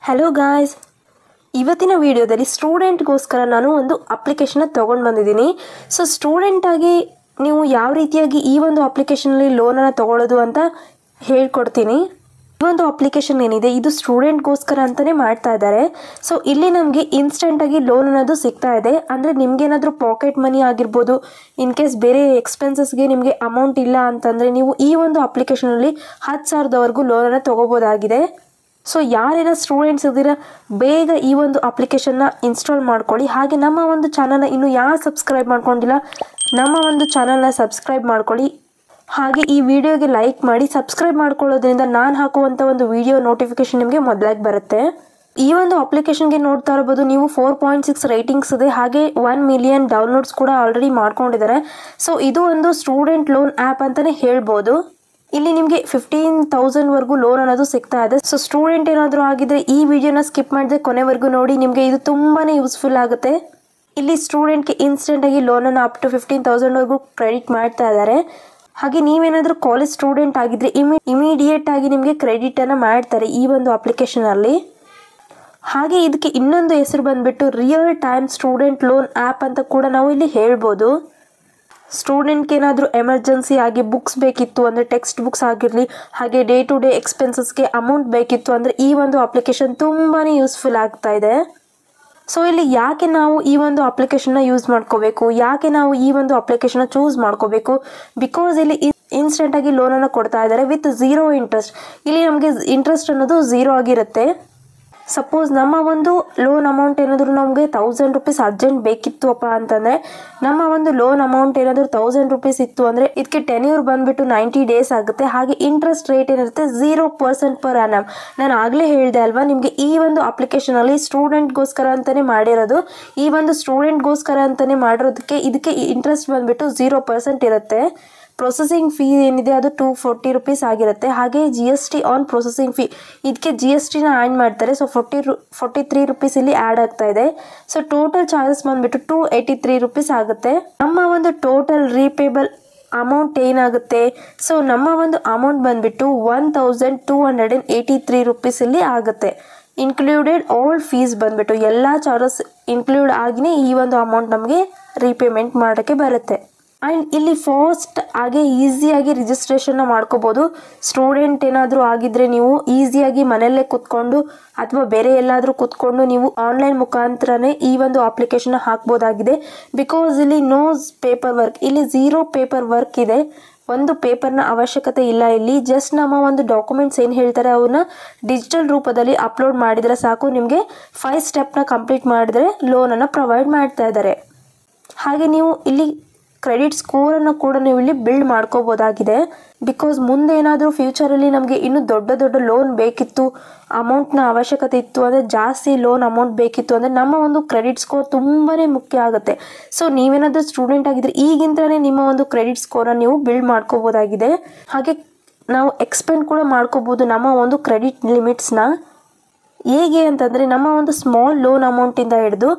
Hello guys, ಇವತ್ತಿನ ವಿಡಿಯೋದಲ್ಲಿ ಸ್ಟೂಡೆಂಟ್ಗೋಸ್ಕರ ನಾನು ಒಂದು ಅಪ್ಲಿಕೇಶನ್ನ ತೊಗೊಂಡು ಬಂದಿದ್ದೀನಿ. ಸೊ ಸ್ಟೂಡೆಂಟಾಗಿ ನೀವು ಯಾವ ರೀತಿಯಾಗಿ ಈ ಒಂದು ಅಪ್ಲಿಕೇಶನಲ್ಲಿ ಲೋನನ್ನು ತೊಗೊಳ್ಳೋದು ಅಂತ ಹೇಳ್ಕೊಡ್ತೀನಿ. ಈ ಒಂದು ಅಪ್ಲಿಕೇಶನ್ ಏನಿದೆ ಇದು ಸ್ಟೂಡೆಂಟ್ಗೋಸ್ಕರ ಅಂತಲೇ ಮಾಡ್ತಾ ಇದ್ದಾರೆ. ಸೊ ಇಲ್ಲಿ ನಮಗೆ ಇನ್ಸ್ಟೆಂಟಾಗಿ ಲೋನ್ ಅನ್ನೋದು ಸಿಗ್ತಾ ಇದೆ. ಅಂದರೆ ನಿಮಗೇನಾದರೂ ಪಾಕೆಟ್ ಮನಿ ಆಗಿರ್ಬೋದು, ಇನ್ ಕೇಸ್ ಬೇರೆ ಎಕ್ಸ್ಪೆನ್ಸಸ್ಗೆ ನಿಮಗೆ ಅಮೌಂಟ್ ಇಲ್ಲ ಅಂತಂದರೆ ನೀವು ಈ ಒಂದು ಅಪ್ಲಿಕೇಶನಲ್ಲಿ 10,000ವರೆಗೂ ಲೋನನ್ನು ತೊಗೋಬೋದಾಗಿದೆ. ಸೊ ಯಾರೆಲ್ಲ ಸ್ಟೂಡೆಂಟ್ಸ್ ಇದ್ದೀರಾ ಬೇಗ ಈ ಒಂದು ಅಪ್ಲಿಕೇಶನ್ನ ಇನ್ಸ್ಟಾಲ್ ಮಾಡ್ಕೊಳ್ಳಿ. ಹಾಗೆ ನಮ್ಮ ಒಂದು ಚಾನಲ್ನ ಇನ್ನೂ ಯಾರು ಸಬ್ಸ್ಕ್ರೈಬ್ ಮಾಡ್ಕೊಂಡಿಲ್ಲ ನಮ್ಮ ಒಂದು ಚಾನಲ್ನ ಸಬ್ಸ್ಕ್ರೈಬ್ ಮಾಡ್ಕೊಳ್ಳಿ. ಹಾಗೆ ಈ ವಿಡಿಯೋಗೆ ಲೈಕ್ ಮಾಡಿ. ಸಬ್ಸ್ಕ್ರೈಬ್ ಮಾಡ್ಕೊಳ್ಳೋದ್ರಿಂದ ನಾನು ಹಾಕುವಂಥ ಒಂದು ವಿಡಿಯೋ ನೋಟಿಫಿಕೇಶನ್ ನಿಮಗೆ ಮೊದಲಾಗಿ ಬರುತ್ತೆ. ಈ ಒಂದು ಅಪ್ಲಿಕೇಶನ್ಗೆ ನೋಡ್ತಾ ಇರ್ಬೋದು ನೀವು 4.6 ರೇಟಿಂಗ್ಸ್ ಇದೆ. ಹಾಗೆ 1 ಮಿಲಿಯನ್ ಡೌನ್ಲೋಡ್ಸ್ ಕೂಡ ಆಲ್ರೆಡಿ ಮಾಡ್ಕೊಂಡಿದ್ದಾರೆ. ಸೊ ಇದು ಒಂದು ಸ್ಟೂಡೆಂಟ್ ಲೋನ್ ಆ್ಯಪ್ ಅಂತಲೇ ಹೇಳ್ಬೋದು. ಇಲ್ಲಿ ನಿಮಗೆ 15,000ವರೆಗೂ ಲೋನ್ ಅನ್ನೋದು ಸಿಗ್ತಾ ಇದೆ. ಸೊ ಸ್ಟೂಡೆಂಟ್ ಏನಾದರೂ ಆಗಿದ್ರೆ ಈ ವಿಡಿಯೋನ ಸ್ಕಿಪ್ ಮಾಡಿದ್ರೆ ಕೊನೆವರೆಗೂ ನೋಡಿ, ನಿಮಗೆ ಇದು ತುಂಬಾ ಯೂಸ್ಫುಲ್ ಆಗುತ್ತೆ. ಇಲ್ಲಿ ಸ್ಟೂಡೆಂಟ್ಗೆ ಇನ್ಸ್ಟೆಂಟಾಗಿ ಲೋನನ್ನು ಅಪ್ ಟು 15,000ವರೆಗೂ ಕ್ರೆಡಿಟ್ ಮಾಡ್ತಾ ಇದ್ದಾರೆ. ಹಾಗೆ ನೀವೇನಾದರೂ ಕಾಲೇಜ್ ಸ್ಟೂಡೆಂಟ್ ಆಗಿದ್ರೆ ಇಮಿಡಿಯೇಟ್ ಆಗಿ ನಿಮಗೆ ಕ್ರೆಡಿಟನ್ನು ಮಾಡ್ತಾರೆ ಈ ಒಂದು ಅಪ್ಲಿಕೇಶನಲ್ಲಿ. ಹಾಗೆ ಇದಕ್ಕೆ ಇನ್ನೊಂದು ಹೆಸರು ಬಂದುಬಿಟ್ಟು real time student loan app ಅಂತ ಕೂಡ ನಾವು ಇಲ್ಲಿ ಹೇಳ್ಬೋದು. ಸ್ಟೂಡೆಂಟ್ಗೆ ಏನಾದರೂ ಎಮರ್ಜೆನ್ಸಿ ಆಗಿ ಬುಕ್ಸ್ ಬೇಕಿತ್ತು ಅಂದರೆ ಟೆಕ್ಸ್ಟ್ ಬುಕ್ಸ್ ಆಗಿರಲಿ, ಹಾಗೆ ಡೇ ಟು ಡೇ ಎಕ್ಸ್ಪೆನ್ಸಸ್ಗೆ ಅಮೌಂಟ್ ಬೇಕಿತ್ತು ಅಂದರೆ ಈ ಒಂದು ಅಪ್ಲಿಕೇಶನ್ ತುಂಬಾ ಯೂಸ್ಫುಲ್ ಆಗ್ತಾ ಇದೆ. ಸೊ ಇಲ್ಲಿ ಯಾಕೆ ನಾವು ಈ ಒಂದು ಅಪ್ಲಿಕೇಶನ್ನ ಯೂಸ್ ಮಾಡ್ಕೋಬೇಕು, ಯಾಕೆ ನಾವು ಈ ಒಂದು ಅಪ್ಲಿಕೇಶನ್ನ ಚೂಸ್ ಮಾಡ್ಕೋಬೇಕು? ಬಿಕಾಸ್ ಇಲ್ಲಿ ಇನ್ಸ್ಟೆಂಟಾಗಿ ಲೋನನ್ನು ಕೊಡ್ತಾ ಇದ್ದಾರೆ ವಿತ್ 0 ಇಂಟ್ರೆಸ್ಟ್. ಇಲ್ಲಿ ನಮಗೆ ಇಂಟ್ರೆಸ್ಟ್ ಅನ್ನೋದು 0 ಆಗಿರುತ್ತೆ. ಸಪೋಸ್ ನಮ್ಮ ಒಂದು ಲೋನ್ ಅಮೌಂಟ್ ಏನಾದರೂ ನಮಗೆ 1,000 ರೂಪೀಸ್ ಅರ್ಜೆಂಟ್ ಬೇಕಿತ್ತು ಅಪ್ಪ ಅಂತಂದರೆ, ನಮ್ಮ ಒಂದು ಲೋನ್ ಅಮೌಂಟ್ ಏನಾದರೂ 1,000 ರೂಪೀಸ್ ಇತ್ತು ಅಂದರೆ ಇದಕ್ಕೆ ಟೆನ್ಯೂರ್ ಬಂದುಬಿಟ್ಟು 90 ಡೇಸ್ ಆಗುತ್ತೆ. ಹಾಗೆ ಇಂಟ್ರೆಸ್ಟ್ ರೇಟ್ ಏನಿರುತ್ತೆ 0% ಪರ್ ಆ್ಯನಮ್. ನಾನು ಆಗಲೇ ಹೇಳಿದೆ ಅಲ್ವಾ ನಿಮಗೆ ಈ ಒಂದು ಅಪ್ಲಿಕೇಶನಲ್ಲಿ ಸ್ಟೂಡೆಂಟ್ಗೋಸ್ಕರ ಅಂತಲೇ ಮಾಡಿರೋದು. ಈ ಒಂದು ಸ್ಟೂಡೆಂಟ್ಗೋಸ್ಕರ ಅಂತಲೇ ಮಾಡಿರೋದಕ್ಕೆ ಇದಕ್ಕೆ ಇಂಟ್ರೆಸ್ಟ್ ಬಂದುಬಿಟ್ಟು 0% ಇರುತ್ತೆ. ಪ್ರೊಸೆಸಿಂಗ್ ಫೀ ಏನಿದೆ ಅದು 240 ರೂಪೀಸ್ ಆಗಿರುತ್ತೆ. ಹಾಗೆ GST ಆನ್ ಪ್ರೊಸೆಸಿಂಗ್ ಫೀ, ಇದಕ್ಕೆ GSTನ ಆ್ಯಡ್ ಮಾಡ್ತಾರೆ. ಸೊ 43 ರೂಪೀಸ್ ಇಲ್ಲಿ ಆ್ಯಡ್ ಆಗ್ತಾ ಇದೆ. ಸೊ ಟೋಟಲ್ ಚಾರ್ಜಸ್ ಬಂದುಬಿಟ್ಟು 283 ರೂಪೀಸ್ ಆಗುತ್ತೆ. ನಮ್ಮ ಒಂದು ಟೋಟಲ್ ರೀಪೇಬಲ್ ಅಮೌಂಟ್ ಏನಾಗುತ್ತೆ, ಸೊ ನಮ್ಮ ಒಂದು ಅಮೌಂಟ್ ಬಂದುಬಿಟ್ಟು 1,283 ರೂಪೀಸ್ ಇಲ್ಲಿ ಆಗುತ್ತೆ. ಇನ್ಕ್ಲೂಡೆಡ್ ಆಲ್ ಫೀಸ್ ಬಂದುಬಿಟ್ಟು ಎಲ್ಲ ಚಾರ್ಜಸ್ ಇನ್ಕ್ಲೂಡ್ ಆಗಿನೇ ಈ ಒಂದು ಅಮೌಂಟ್ ನಮಗೆ ರೀಪೇಮೆಂಟ್ ಮಾಡೋಕ್ಕೆ ಬರುತ್ತೆ. ಆ್ಯಂಡ್ ಇಲ್ಲಿ ಫಾಸ್ಟ್ ಹಾಗೆ ಈಸಿಯಾಗಿ ರಿಜಿಸ್ಟ್ರೇಷನ್ನ ಮಾಡ್ಕೋಬೋದು. ಸ್ಟೂಡೆಂಟ್ ಏನಾದರೂ ಆಗಿದ್ದರೆ ನೀವು ಈಸಿಯಾಗಿ ಮನೆಯಲ್ಲೇ ಕೂತ್ಕೊಂಡು ಅಥವಾ ಬೇರೆ ಎಲ್ಲಾದರೂ ಕೂತ್ಕೊಂಡು ನೀವು ಆನ್ಲೈನ್ ಮುಖಾಂತರನೇ ಈ ಒಂದು ಅಪ್ಲಿಕೇಶನ್ನ ಹಾಕ್ಬೋದಾಗಿದೆ. ಬಿಕಾಸ್ ಇಲ್ಲಿ ನೋ ಪೇಪರ್ ವರ್ಕ್, ಇಲ್ಲಿ 0 ಪೇಪರ್ ವರ್ಕ್ ಇದೆ. ಒಂದು ಪೇಪರ್ನ ಅವಶ್ಯಕತೆ ಇಲ್ಲ. ಇಲ್ಲಿ ಜಸ್ಟ್ ನಮ್ಮ ಒಂದು ಡಾಕ್ಯುಮೆಂಟ್ಸ್ ಏನು ಹೇಳ್ತಾರೆ ಅವನ್ನ ಡಿಜಿಟಲ್ ರೂಪದಲ್ಲಿ ಅಪ್ಲೋಡ್ ಮಾಡಿದರೆ ಸಾಕು. ನಿಮಗೆ 5 ಸ್ಟೆಪ್ನ ಕಂಪ್ಲೀಟ್ ಮಾಡಿದರೆ ಲೋನನ್ನು ಪ್ರೊವೈಡ್ ಮಾಡ್ತಾ ಇದ್ದಾರೆ. ಹಾಗೆ ನೀವು ಇಲ್ಲಿ ಕ್ರೆಡಿಟ್ ಸ್ಕೋರನ್ನು ಕೂಡ ನೀವು ಇಲ್ಲಿ ಬಿಲ್ಡ್ ಮಾಡ್ಕೋಬೋದಾಗಿದೆ. ಬಿಕಾಸ್ ಮುಂದೆ ಏನಾದರೂ ಫ್ಯೂಚರಲ್ಲಿ ನಮಗೆ ಇನ್ನೂ ದೊಡ್ಡ ಲೋನ್ ಬೇಕಿತ್ತು, ಅಮೌಂಟ್ನ ಅವಶ್ಯಕತೆ ಇತ್ತು ಅಂದರೆ, ಜಾಸ್ತಿ ಲೋನ್ ಅಮೌಂಟ್ ಬೇಕಿತ್ತು ಅಂದರೆ ನಮ್ಮ ಒಂದು ಕ್ರೆಡಿಟ್ ಸ್ಕೋರ್ ತುಂಬಾ ಮುಖ್ಯ ಆಗುತ್ತೆ. ಸೊ ನೀವೇನಾದರೂ ಸ್ಟೂಡೆಂಟ್ ಆಗಿದ್ದರೆ ಈಗಿಂದಲೇ ನಿಮ್ಮ ಒಂದು ಕ್ರೆಡಿಟ್ ಸ್ಕೋರನ್ನು ನೀವು ಬಿಲ್ಡ್ ಮಾಡ್ಕೋಬೋದಾಗಿದೆ. ಹಾಗೆ ನಾವು ಎಕ್ಸ್ಪೆಂಡ್ ಕೂಡ ಮಾಡ್ಕೋಬೋದು ನಮ್ಮ ಒಂದು ಕ್ರೆಡಿಟ್ ಲಿಮಿಟ್ಸ್ನ. ಹೇಗೆ ಅಂತಂದರೆ ನಮ್ಮ ಒಂದು ಸ್ಮಾಲ್ ಲೋನ್ ಅಮೌಂಟಿಂದ ಹಿಡಿದು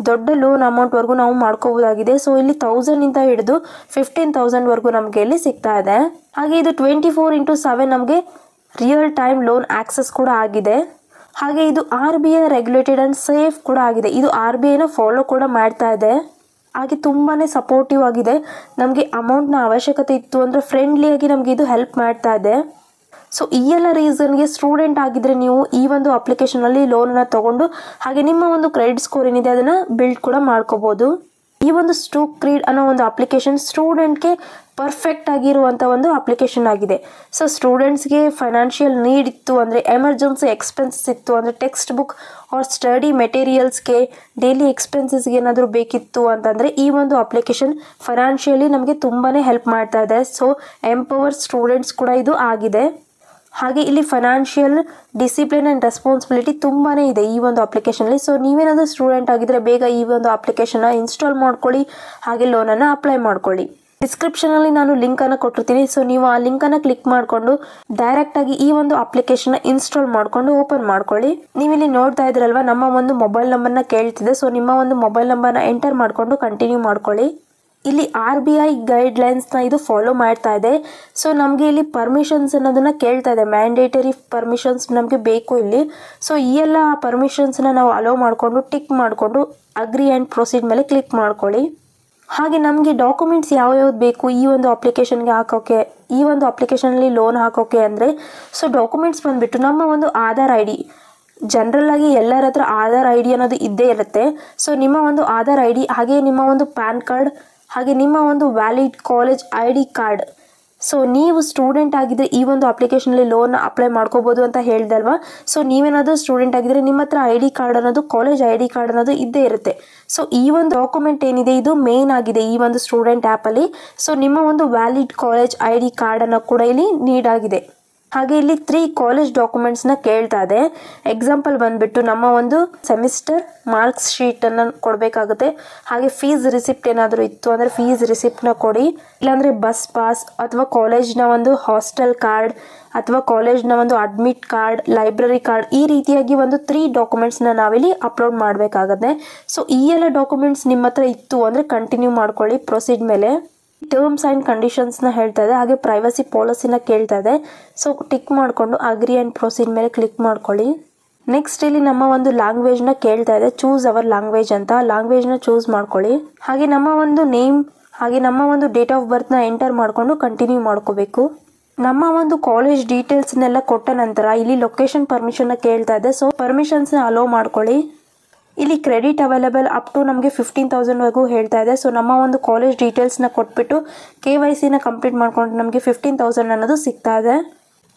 ದೊಡ್ಡ ಲೋನ್ ಅಮೌಂಟ್ವರೆಗೂ ನಾವು ಮಾಡ್ಕೋಬೋದಾಗಿದೆ. ಸೊ ಇಲ್ಲಿ 1,000ಇಂದ ಹಿಡಿದು 15,000ವರೆಗೂ ನಮಗೆ ಇಲ್ಲಿ ಸಿಗ್ತಾ ಇದೆ. ಹಾಗೆ ಇದು 24/7 ನಮಗೆ ರಿಯಲ್ ಟೈಮ್ ಲೋನ್ ಆಕ್ಸೆಸ್ ಕೂಡ ಆಗಿದೆ. ಹಾಗೆ ಇದು RBI ರೆಗ್ಯುಲೇಟೆಡ್ ಆ್ಯಂಡ್ ಸೇಫ್ ಕೂಡ ಆಗಿದೆ. ಇದು RBIನ ಫಾಲೋ ಕೂಡ ಮಾಡ್ತಾ ಇದೆ. ಹಾಗೆ ತುಂಬಾ ಸಪೋರ್ಟಿವ್ ಆಗಿದೆ. ನಮಗೆ ಅಮೌಂಟ್ನ ಅವಶ್ಯಕತೆ ಇತ್ತು ಅಂದರೆ ಫ್ರೆಂಡ್ಲಿಯಾಗಿ ನಮಗೆ ಇದು ಹೆಲ್ಪ್ ಮಾಡ್ತಾ ಇದೆ. ಸೊ ಈ ಎಲ್ಲ ರೀಸನ್ಗೆ ಸ್ಟೂಡೆಂಟ್ ಆಗಿದ್ದರೆ ನೀವು ಈ ಒಂದು ಅಪ್ಲಿಕೇಶನಲ್ಲಿ ಲೋನನ್ನು ತೊಗೊಂಡು ಹಾಗೆ ನಿಮ್ಮ ಒಂದು ಕ್ರೆಡಿಟ್ ಸ್ಕೋರ್ ಏನಿದೆ ಅದನ್ನು ಬಿಲ್ಡ್ ಕೂಡ ಮಾಡ್ಕೋಬೋದು. ಈ ಒಂದು ಸ್ಟೂಕ್ರೀಡ್ ಅನ್ನೋ ಒಂದು ಅಪ್ಲಿಕೇಶನ್ ಸ್ಟೂಡೆಂಟ್ಗೆ ಪರ್ಫೆಕ್ಟ್ ಆಗಿರುವಂಥ ಒಂದು ಅಪ್ಲಿಕೇಶನ್ ಆಗಿದೆ. ಸೊ ಸ್ಟೂಡೆಂಟ್ಸ್ಗೆ ಫೈನಾನ್ಷಿಯಲ್ ನೀಡ್ ಇತ್ತು ಅಂದರೆ, ಎಮರ್ಜೆನ್ಸಿ ಎಕ್ಸ್ಪೆನ್ಸಸ್ ಇತ್ತು ಅಂದರೆ, ಟೆಕ್ಸ್ಟ್ ಬುಕ್ ಆರ್ ಸ್ಟಡಿ ಮೆಟೀರಿಯಲ್ಸ್ಗೆ, ಡೈಲಿ ಎಕ್ಸ್ಪೆನ್ಸಸ್ಗೆ ಏನಾದರೂ ಬೇಕಿತ್ತು ಅಂತಂದರೆ ಈ ಒಂದು ಅಪ್ಲಿಕೇಶನ್ ಫೈನಾನ್ಷಿಯಲಿ ನಮಗೆ ತುಂಬಾ ಹೆಲ್ಪ್ ಮಾಡ್ತಾ ಇದೆ. ಸೊ ಎಂಪವರ್ ಸ್ಟೂಡೆಂಟ್ಸ್ ಕೂಡ ಇದು ಆಗಿದೆ. ಹಾಗೆ ಇಲ್ಲಿ ಫೈನಾನ್ಷಿಯಲ್ ಡಿಸಿಪ್ಲಿನ್ ಆ್ಯಂಡ್ ರೆಸ್ಪಾನ್ಸಿಬಿಲಿಟಿ ತುಂಬಾ ಇದೆ ಈ ಒಂದು ಅಪ್ಲಿಕೇಶನಲ್ಲಿ. ಸೊ ನೀವೇನಾದರೂ ಸ್ಟೂಡೆಂಟ್ ಆಗಿದ್ದರೆ ಬೇಗ ಈ ಒಂದು ಅಪ್ಲಿಕೇಶನ್ನ ಇನ್ಸ್ಟಾಲ್ ಮಾಡ್ಕೊಳ್ಳಿ, ಹಾಗೆ ಲೋನನ್ನು ಅಪ್ಲೈ ಮಾಡ್ಕೊಳ್ಳಿ. ಡಿಸ್ಕ್ರಿಪ್ಷನಲ್ಲಿ ನಾನು ಲಿಂಕನ್ನು ಕೊಟ್ಟಿರ್ತೀನಿ. ಸೊ ನೀವು ಆ ಲಿಂಕನ್ನು ಕ್ಲಿಕ್ ಮಾಡಿಕೊಂಡು ಡೈರೆಕ್ಟಾಗಿ ಈ ಒಂದು ಅಪ್ಲಿಕೇಶನ್ನ ಇನ್ಸ್ಟಾಲ್ ಮಾಡಿಕೊಂಡು ಓಪನ್ ಮಾಡ್ಕೊಳ್ಳಿ. ನೀವಿಲ್ಲಿ ನೋಡ್ತಾ ಇದ್ರಲ್ವ ನಮ್ಮ ಒಂದು ಮೊಬೈಲ್ ನಂಬರ್ನ ಕೇಳ್ತಿದೆ. ಸೊ ನಿಮ್ಮ ಒಂದು ಮೊಬೈಲ್ ನಂಬರ್ನ ಎಂಟರ್ ಮಾಡಿಕೊಂಡು ಕಂಟಿನ್ಯೂ ಮಾಡ್ಕೊಳ್ಳಿ. ಇಲ್ಲಿ RBI ಗೈಡ್ಲೈನ್ಸ್ನ ಇದು ಫಾಲೋ ಮಾಡ್ತಾ ಇದೆ. ಸೊ ನಮಗೆ ಇಲ್ಲಿ ಪರ್ಮಿಷನ್ಸ್ ಅನ್ನೋದನ್ನು ಕೇಳ್ತಾ ಇದೆ. ಮ್ಯಾಂಡೇಟರಿ ಪರ್ಮಿಷನ್ಸ್ ನಮಗೆ ಬೇಕು ಇಲ್ಲಿ. ಸೊ ಈ ಎಲ್ಲ ಪರ್ಮಿಷನ್ಸ್ನ ನಾವು ಅಲೋ ಮಾಡಿಕೊಂಡು ಟಿಕ್ ಮಾಡಿಕೊಂಡು ಅಗ್ರಿ ಆ್ಯಂಡ್ ಪ್ರೊಸೀಡ್ ಮೇಲೆ ಕ್ಲಿಕ್ ಮಾಡ್ಕೊಳ್ಳಿ. ಹಾಗೆ ನಮಗೆ ಡಾಕ್ಯುಮೆಂಟ್ಸ್ ಯಾವ್ಯಾವ್ದು ಬೇಕು ಈ ಒಂದು ಅಪ್ಲಿಕೇಶನ್ಗೆ ಹಾಕೋಕ್ಕೆ, ಈ ಒಂದು ಅಪ್ಲಿಕೇಶನಲ್ಲಿ ಲೋನ್ ಹಾಕೋಕ್ಕೆ ಅಂದರೆ, ಸೊ ಡಾಕ್ಯುಮೆಂಟ್ಸ್ ಬಂದುಬಿಟ್ಟು ನಮ್ಮ ಒಂದು ಆಧಾರ್ ID. ಜನರಲ್ ಆಗಿ ಎಲ್ಲರ ಹತ್ರ ಆಧಾರ್ ID ಅನ್ನೋದು ಇದ್ದೇ ಇರುತ್ತೆ. ಸೊ ನಿಮ್ಮ ಒಂದು ಆಧಾರ್ ID, ಹಾಗೆ ನಿಮ್ಮ ಒಂದು ಪ್ಯಾನ್ ಕಾರ್ಡ್, ಹಾಗೆ ನಿಮ್ಮ ಒಂದು valid college ID card. So ನೀವು ಸ್ಟೂಡೆಂಟ್ ಆಗಿದ್ದರೆ ಈ ಒಂದು ಅಪ್ಲಿಕೇಶನಲ್ಲಿ ಲೋನ್ ಅಪ್ಲೈ ಮಾಡ್ಕೋಬೋದು ಅಂತ ಹೇಳ್ದೆ ಅಲ್ವಾ. ಸೊ ನೀವೇನಾದರೂ ಸ್ಟೂಡೆಂಟ್ ಆಗಿದ್ದರೆ ನಿಮ್ಮ ಹತ್ರ ID ಕಾರ್ಡ್ ಅನ್ನೋದು, ಕಾಲೇಜ್ ID ಕಾರ್ಡ್ ಅನ್ನೋದು ಇದ್ದೇ ಇರುತ್ತೆ. ಸೊ ಈ ಒಂದು ಡಾಕ್ಯುಮೆಂಟ್ ಏನಿದೆ ಇದು ಮೇನ್ ಆಗಿದೆ ಈ ಒಂದು ಸ್ಟೂಡೆಂಟ್ ಆ್ಯಪಲ್ಲಿ. ಸೊ ನಿಮ್ಮ ಒಂದು ವ್ಯಾಲಿಡ್ ಕಾಲೇಜ್ ID ಕಾರ್ಡನ್ನು ಕೂಡ ಇಲ್ಲಿ ನೀಡಾಗಿದೆ. ಹಾಗೆ ಇಲ್ಲಿ 3 ಕಾಲೇಜ್ ಡಾಕ್ಯುಮೆಂಟ್ಸ್ನ ಕೇಳ್ತಾ ಇದೆ. ಎಕ್ಸಾಂಪಲ್ ಬಂದುಬಿಟ್ಟು ನಮ್ಮ ಒಂದು ಸೆಮಿಸ್ಟರ್ ಮಾರ್ಕ್ಸ್ ಶೀಟನ್ನು ಕೊಡಬೇಕಾಗುತ್ತೆ. ಹಾಗೆ ಫೀಸ್ ರಿಸಿಪ್ಟ್ ಏನಾದರೂ ಇತ್ತು ಅಂದರೆ ಫೀಸ್ ರಿಸಿಪ್ಟ್ನ ಕೊಡಿ. ಇಲ್ಲಾಂದರೆ ಬಸ್ ಪಾಸ್ ಅಥವಾ ಕಾಲೇಜ್ನ ಒಂದು ಹಾಸ್ಟೆಲ್ ಕಾರ್ಡ್ ಅಥವಾ ಕಾಲೇಜ್ನ ಒಂದು ಅಡ್ಮಿಟ್ ಕಾರ್ಡ್, ಲೈಬ್ರರಿ ಕಾರ್ಡ್, ಈ ರೀತಿಯಾಗಿ ಒಂದು 3 ಡಾಕ್ಯುಮೆಂಟ್ಸ್ನ ನಾವಿಲ್ಲಿ ಅಪ್ಲೋಡ್ ಮಾಡಬೇಕಾಗುತ್ತೆ. ಸೊ ಈ ಎಲ್ಲ ಡಾಕ್ಯುಮೆಂಟ್ಸ್ ನಿಮ್ಮ ಹತ್ರ ಇತ್ತು ಅಂದರೆ ಕಂಟಿನ್ಯೂ ಮಾಡ್ಕೊಳ್ಳಿ ಪ್ರೊಸೀಡ್ ಮೇಲೆ. ಟರ್ಮ್ಸ್ ಆ್ಯಂಡ್ ಕಂಡೀಷನ್ಸ್ನ ಹೇಳ್ತಾ ಇದೆ, ಹಾಗೆ ಪ್ರೈವಸಿ ಪಾಲಿಸಿನ ಕೇಳ್ತಾ ಇದೆ. ಸೊ ಟಿಕ್ ಮಾಡಿಕೊಂಡು ಅಗ್ರಿ ಆ್ಯಂಡ್ ಪ್ರೊಸೀಡ್ ಮೇಲೆ ಕ್ಲಿಕ್ ಮಾಡ್ಕೊಳ್ಳಿ. ನೆಕ್ಸ್ಟ್ ಇಲ್ಲಿ ನಮ್ಮ ಒಂದು ಲ್ಯಾಂಗ್ವೇಜ್ನ ಕೇಳ್ತಾ ಇದೆ, ಚೂಸ್ ಅವರ್ ಲ್ಯಾಂಗ್ವೇಜ್ ಅಂತ. ಲ್ಯಾಂಗ್ವೇಜ್ನ ಚೂಸ್ ಮಾಡ್ಕೊಳ್ಳಿ. ಹಾಗೆ ನಮ್ಮ ಒಂದು ನೇಮ್ ಹಾಗೆ ನಮ್ಮ ಒಂದು ಡೇಟ್ ಆಫ್ ಬರ್ತ್ನ ಎಂಟರ್ ಮಾಡಿಕೊಂಡು ಕಂಟಿನ್ಯೂ ಮಾಡ್ಕೋಬೇಕು. ನಮ್ಮ ಒಂದು ಕಾಲೇಜ್ ಡೀಟೇಲ್ಸ್ನೆಲ್ಲ ಕೊಟ್ಟ ನಂತರ ಇಲ್ಲಿ ಲೊಕೇಶನ್ ಪರ್ಮಿಷನ್ನ ಕೇಳ್ತಾ ಇದೆ. ಸೊ ಪರ್ಮಿಷನ್ಸ್ನ ಅಲೋ ಮಾಡ್ಕೊಳ್ಳಿ. ಇಲ್ಲಿ ಕ್ರೆಡಿಟ್ ಅವೈಲೇಬಲ್ ಅಪ್ ಟು ನಮಗೆ 15,000ವರೆಗೂ ಹೇಳ್ತಾ ಇದೆ. ಸೊ ನಮ್ಮ ಒಂದು ಕಾಲೇಜ್ ಡೀಟೇಲ್ಸ್ನ ಕೊಟ್ಬಿಟ್ಟು KYCನ ಕಂಪ್ಲೀಟ್ ಮಾಡ್ಕೊಂಡು ನಮಗೆ 15,000 ಅನ್ನೋದು ಸಿಗ್ತಾ ಇದೆ.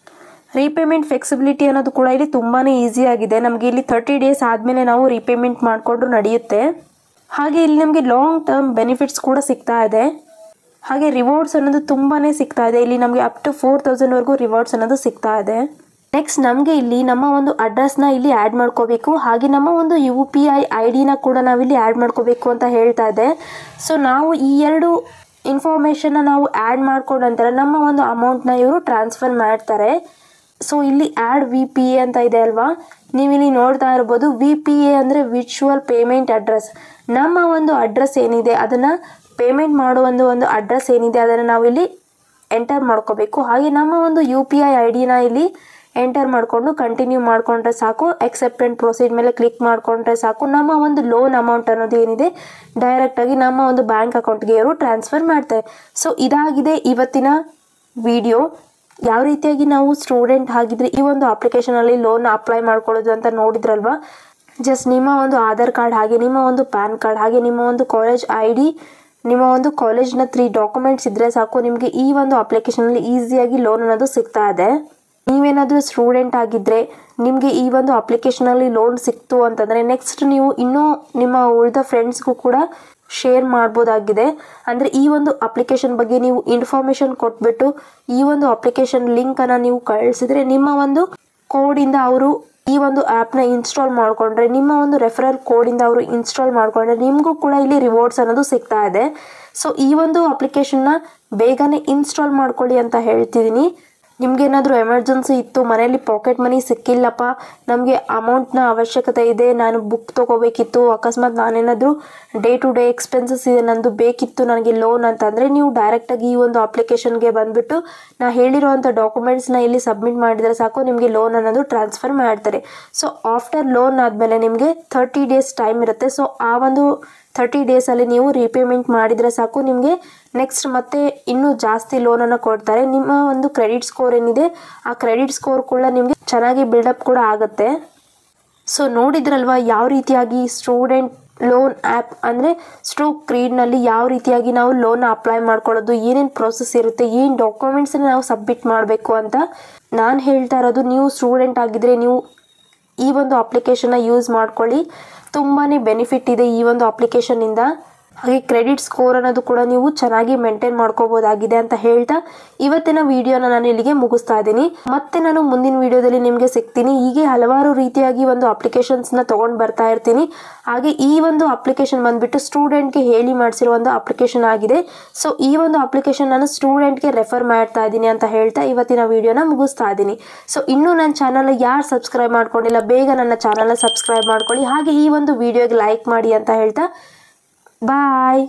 ರೀಪೇಮೆಂಟ್ ಫ್ಲೆಕ್ಸಿಬಿಲಿಟಿ ಅನ್ನೋದು ಕೂಡ ಇಲ್ಲಿ ತುಂಬಾ ಈಸಿ ಆಗಿದೆ. ನಮಗೆ ಇಲ್ಲಿ 30 ಡೇಸ್ ಆದಮೇಲೆ ನಾವು ರೀಪೇಮೆಂಟ್ ಮಾಡಿಕೊಂಡು ನಡೆಯುತ್ತೆ. ಹಾಗೆ ಇಲ್ಲಿ ನಮಗೆ ಲಾಂಗ್ ಟರ್ಮ್ ಬೆನಿಫಿಟ್ಸ್ ಕೂಡ ಸಿಗ್ತಾ ಇದೆ. ಹಾಗೆ ರಿವಾರ್ಡ್ಸ್ ಅನ್ನೋದು ತುಂಬಾ ಸಿಗ್ತಾ ಇದೆ. ಇಲ್ಲಿ ನಮಗೆ ಅಪ್ ಟು 4,000ವರೆಗೂ ರಿವಾರ್ಡ್ಸ್ ಅನ್ನೋದು ಸಿಗ್ತಾ ಇದೆ. ನೆಕ್ಸ್ಟ್ ನಮಗೆ ಇಲ್ಲಿ ನಮ್ಮ ಒಂದು ಅಡ್ರೆಸ್ನ ಇಲ್ಲಿ ಆ್ಯಡ್ ಮಾಡ್ಕೋಬೇಕು. ಹಾಗೆ ನಮ್ಮ ಒಂದು UPI IDನ ಕೂಡ ನಾವಿಲ್ಲಿ ಆ್ಯಡ್ ಮಾಡ್ಕೋಬೇಕು ಅಂತ ಹೇಳ್ತಾ ಇದೆ. ಸೊ ನಾವು ಈ 2 ಇನ್ಫಾರ್ಮೇಷನ್ನ ನಾವು ಆ್ಯಡ್ ಮಾಡ್ಕೊಂಡ ನಂತರ ನಮ್ಮ ಒಂದು ಅಮೌಂಟ್ನ ಇವರು ಟ್ರಾನ್ಸ್ಫರ್ ಮಾಡ್ತಾರೆ. ಸೊ ಇಲ್ಲಿ ಆ್ಯಡ್ VPA ಅಂತ ಇದೆ ಅಲ್ವಾ, ನೀವಿಲ್ಲಿ ನೋಡ್ತಾ ಇರ್ಬೋದು. VPA ಅಂದರೆ ವಿರ್ಚುವಲ್ ಪೇಮೆಂಟ್ ಅಡ್ರೆಸ್. ನಮ್ಮ ಒಂದು ಅಡ್ರೆಸ್ ಏನಿದೆ ಅದನ್ನು ಪೇಮೆಂಟ್ ಮಾಡುವ ಒಂದು ಅಡ್ರೆಸ್ ಏನಿದೆ ಅದನ್ನು ನಾವಿಲ್ಲಿ ಎಂಟರ್ ಮಾಡ್ಕೋಬೇಕು. ಹಾಗೆ ನಮ್ಮ ಒಂದು UPI IDನ ಇಲ್ಲಿ ಎಂಟರ್ ಮಾಡಿಕೊಂಡು ಕಂಟಿನ್ಯೂ ಮಾಡಿಕೊಂಡ್ರೆ ಸಾಕು. ಎಕ್ಸೆಪ್ಟ್ ಆ್ಯಂಡ್ ಪ್ರೊಸೀಡ್ ಮೇಲೆ ಕ್ಲಿಕ್ ಮಾಡಿಕೊಂಡ್ರೆ ಸಾಕು. ನಮ್ಮ ಒಂದು ಲೋನ್ ಅಮೌಂಟ್ ಅನ್ನೋದು ಏನಿದೆ ಡೈರೆಕ್ಟಾಗಿ ನಮ್ಮ ಒಂದು ಬ್ಯಾಂಕ್ ಅಕೌಂಟ್ಗೆ ಇವರು ಟ್ರಾನ್ಸ್ಫರ್ ಮಾಡ್ತಾರೆ. ಸೊ ಇದಾಗಿದೆ ಇವತ್ತಿನ ವಿಡಿಯೋ. ಯಾವ ರೀತಿಯಾಗಿ ನಾವು ಸ್ಟೂಡೆಂಟ್ ಆಗಿದ್ರೆ ಈ ಒಂದು ಅಪ್ಲಿಕೇಶನಲ್ಲಿ ಲೋನ್ ಅಪ್ಲೈ ಮಾಡ್ಕೊಳ್ಳೋದು ಅಂತ ನೋಡಿದ್ರಲ್ವಾ. ಜಸ್ಟ್ ನಿಮ್ಮ ಒಂದು ಆಧಾರ್ ಕಾರ್ಡ್, ಹಾಗೆ ನಿಮ್ಮ ಒಂದು ಪ್ಯಾನ್ ಕಾರ್ಡ್, ಹಾಗೆ ನಿಮ್ಮ ಒಂದು ಕಾಲೇಜ್ ID, ನಿಮ್ಮ ಒಂದು ಕಾಲೇಜ್ನ 3 ಡಾಕ್ಯುಮೆಂಟ್ಸ್ ಇದ್ದರೆ ಸಾಕು, ನಿಮಗೆ ಈ ಒಂದು ಅಪ್ಲಿಕೇಶನಲ್ಲಿ ಈಸಿಯಾಗಿ ಲೋನ್ ಅನ್ನೋದು ಸಿಗ್ತಾ ಇದೆ. ನೀವೇನಾದರೂ ಸ್ಟೂಡೆಂಟ್ ಆಗಿದ್ದರೆ ನಿಮಗೆ ಈ ಒಂದು ಅಪ್ಲಿಕೇಶನಲ್ಲಿ ಲೋನ್ ಸಿಕ್ತು ಅಂತಂದರೆ ನೆಕ್ಸ್ಟ್ ನೀವು ಇನ್ನೂ ನಿಮ್ಮ ಉಳಿದ ಫ್ರೆಂಡ್ಸ್ಗೂ ಕೂಡ ಶೇರ್ ಮಾಡ್ಬೋದಾಗಿದೆ. ಅಂದರೆ ಈ ಒಂದು ಅಪ್ಲಿಕೇಶನ್ ಬಗ್ಗೆ ನೀವು ಇನ್ಫಾರ್ಮೇಷನ್ ಕೊಟ್ಬಿಟ್ಟು ಈ ಒಂದು ಅಪ್ಲಿಕೇಶನ್ ಲಿಂಕನ್ನು ನೀವು ಕಳಿಸಿದ್ರೆ ನಿಮ್ಮ ಒಂದು ಕೋಡಿಂದ ಅವರು ಈ ಒಂದು ಆ್ಯಪ್ನ ಇನ್ಸ್ಟಾಲ್ ಮಾಡಿಕೊಂಡ್ರೆ, ನಿಮ್ಮ ಒಂದು ರೆಫರಲ್ ಕೋಡಿಂದ ಅವರು ಇನ್ಸ್ಟಾಲ್ ಮಾಡಿಕೊಂಡ್ರೆ ನಿಮಗೂ ಕೂಡ ಇಲ್ಲಿ ರಿವಾರ್ಡ್ಸ್ ಅನ್ನೋದು ಸಿಗ್ತಾ ಇದೆ. ಸೊ ಈ ಒಂದು ಅಪ್ಲಿಕೇಶನ್ನ ಬೇಗನೆ ಇನ್ಸ್ಟಾಲ್ ಮಾಡ್ಕೊಳ್ಳಿ ಅಂತ ಹೇಳ್ತಿದ್ದೀನಿ. ನಿಮಗೇನಾದರೂ ಎಮರ್ಜೆನ್ಸಿ ಇತ್ತು, ಮನೆಯಲ್ಲಿ ಪಾಕೆಟ್ ಮನಿ ಸಿಕ್ಕಿಲ್ಲಪ್ಪ, ನಮಗೆ ಅಮೌಂಟ್ನ ಅವಶ್ಯಕತೆ ಇದೆ, ನಾನು ಬುಕ್ ತೊಗೋಬೇಕಿತ್ತು, ಅಕಸ್ಮಾತ್ ನಾನೇನಾದರೂ ಡೇ ಟು ಡೇ ಎಕ್ಸ್ಪೆನ್ಸಸ್ ಇದೆ ನಂದು ಬೇಕಿತ್ತು ನನಗೆ ಲೋನ್ ಅಂತಂದರೆ ನೀವು ಡೈರೆಕ್ಟಾಗಿ ಈ ಒಂದು ಅಪ್ಲಿಕೇಶನ್ಗೆ ಬಂದುಬಿಟ್ಟು ನಾ ಹೇಳಿರೋವಂಥ ಡಾಕ್ಯುಮೆಂಟ್ಸ್ನ ಇಲ್ಲಿ ಸಬ್ಮಿಟ್ ಮಾಡಿದರೆ ಸಾಕು, ನಿಮಗೆ ಲೋನ್ ಅನ್ನೋದು ಟ್ರಾನ್ಸ್ಫರ್ ಮಾಡ್ತಾರೆ. ಸೊ ಆಫ್ಟರ್ ಲೋನ್ ಆದಮೇಲೆ ನಿಮಗೆ 30 ಡೇಸ್ ಟೈಮ್ ಇರುತ್ತೆ. ಸೊ ಆ ಒಂದು 30 ಡೇಸಲ್ಲಿ ನೀವು ರೀಪೇಮೆಂಟ್ ಮಾಡಿದರೆ ಸಾಕು, ನಿಮಗೆ ನೆಕ್ಸ್ಟ್ ಮತ್ತೆ ಇನ್ನೂ ಜಾಸ್ತಿ ಲೋನನ್ನು ಕೊಡ್ತಾರೆ. ನಿಮ್ಮ ಒಂದು ಕ್ರೆಡಿಟ್ ಸ್ಕೋರ್ ಏನಿದೆ ಆ ಕ್ರೆಡಿಟ್ ಸ್ಕೋರ್ ಕೂಡ ನಿಮಗೆ ಚೆನ್ನಾಗಿ ಬಿಲ್ಡಪ್ ಕೂಡ ಆಗುತ್ತೆ. ಸೊ ನೋಡಿದ್ರಲ್ವ ಯಾವ ರೀತಿಯಾಗಿ ಸ್ಟೂಡೆಂಟ್ ಲೋನ್ ಆ್ಯಪ್ ಅಂದರೆ ಸ್ಟೂಕ್ರೀಡ್ನಲ್ಲಿ ಯಾವ ರೀತಿಯಾಗಿ ನಾವು ಲೋನ್ ಅಪ್ಲೈ ಮಾಡ್ಕೊಳ್ಳೋದು, ಏನೇನು ಪ್ರೊಸೆಸ್ ಇರುತ್ತೆ, ಏನು ಡಾಕ್ಯುಮೆಂಟ್ಸನ್ನ ನಾವು ಸಬ್ಮಿಟ್ ಮಾಡಬೇಕು ಅಂತ. ನಾನು ಹೇಳ್ತಾ ಇರೋದು ನೀವು ಸ್ಟೂಡೆಂಟ್ ಆಗಿದ್ದರೆ ನೀವು ಈ ಒಂದು ಅಪ್ಲಿಕೇಶನ್ನ ಯೂಸ್ ಮಾಡ್ಕೊಳ್ಳಿ. ತುಂಬಾ ಬೆನಿಫಿಟ್ ಇದೆ ಈ ಒಂದು ಅಪ್ಲಿಕೇಶನ್ನಿಂದ. ಹಾಗೆ ಕ್ರೆಡಿಟ್ ಸ್ಕೋರ್ ಅನ್ನೋದು ಕೂಡ ನೀವು ಚೆನ್ನಾಗಿ ಮೇಂಟೈನ್ ಮಾಡ್ಕೋಬೋದಾಗಿದೆ ಅಂತ ಹೇಳ್ತಾ ಇವತ್ತಿನ ವಿಡಿಯೋನ ನಾನು ಇಲ್ಲಿಗೆ ಮುಗಿಸ್ತಾ ಇದ್ದೀನಿ. ಮತ್ತೆ ನಾನು ಮುಂದಿನ ವಿಡಿಯೋದಲ್ಲಿ ನಿಮಗೆ ಸಿಗ್ತೀನಿ. ಹೀಗೆ ಹಲವಾರು ರೀತಿಯಾಗಿ ಒಂದು ಅಪ್ಲಿಕೇಶನ್ಸ್ನ ತೊಗೊಂಡು ಬರ್ತಾ ಇರ್ತೀನಿ. ಹಾಗೆ ಈ ಒಂದು ಅಪ್ಲಿಕೇಶನ್ ಬಂದುಬಿಟ್ಟು ಸ್ಟೂಡೆಂಟ್ಗೆ ಹೇಳಿ ಮಾಡಿಸಿರೋ ಒಂದು ಅಪ್ಲಿಕೇಶನ್ ಆಗಿದೆ. ಸೊ ಈ ಒಂದು ಅಪ್ಲಿಕೇಶನ್ ನಾನು ಸ್ಟೂಡೆಂಟ್ಗೆ ರೆಫರ್ ಮಾಡ್ತಾ ಇದ್ದೀನಿ ಅಂತ ಹೇಳ್ತಾ ಇವತ್ತಿನ ವಿಡಿಯೋನ ಮುಗಿಸ್ತಾ ಇದ್ದೀನಿ. ಸೊ ಇನ್ನೂ ನನ್ನ ಚಾನಲ್ ಯಾರು ಸಬ್ಸ್ಕ್ರೈಬ್ ಮಾಡ್ಕೊಂಡಿಲ್ಲ ಬೇಗ ನನ್ನ ಚಾನಲ್ನ ಸಬ್ಸ್ಕ್ರೈಬ್ ಮಾಡ್ಕೊಳ್ಳಿ. ಹಾಗೆ ಈ ಒಂದು ವಿಡಿಯೋಗೆ ಲೈಕ್ ಮಾಡಿ ಅಂತ ಹೇಳ್ತಾ ಬಾಯ್.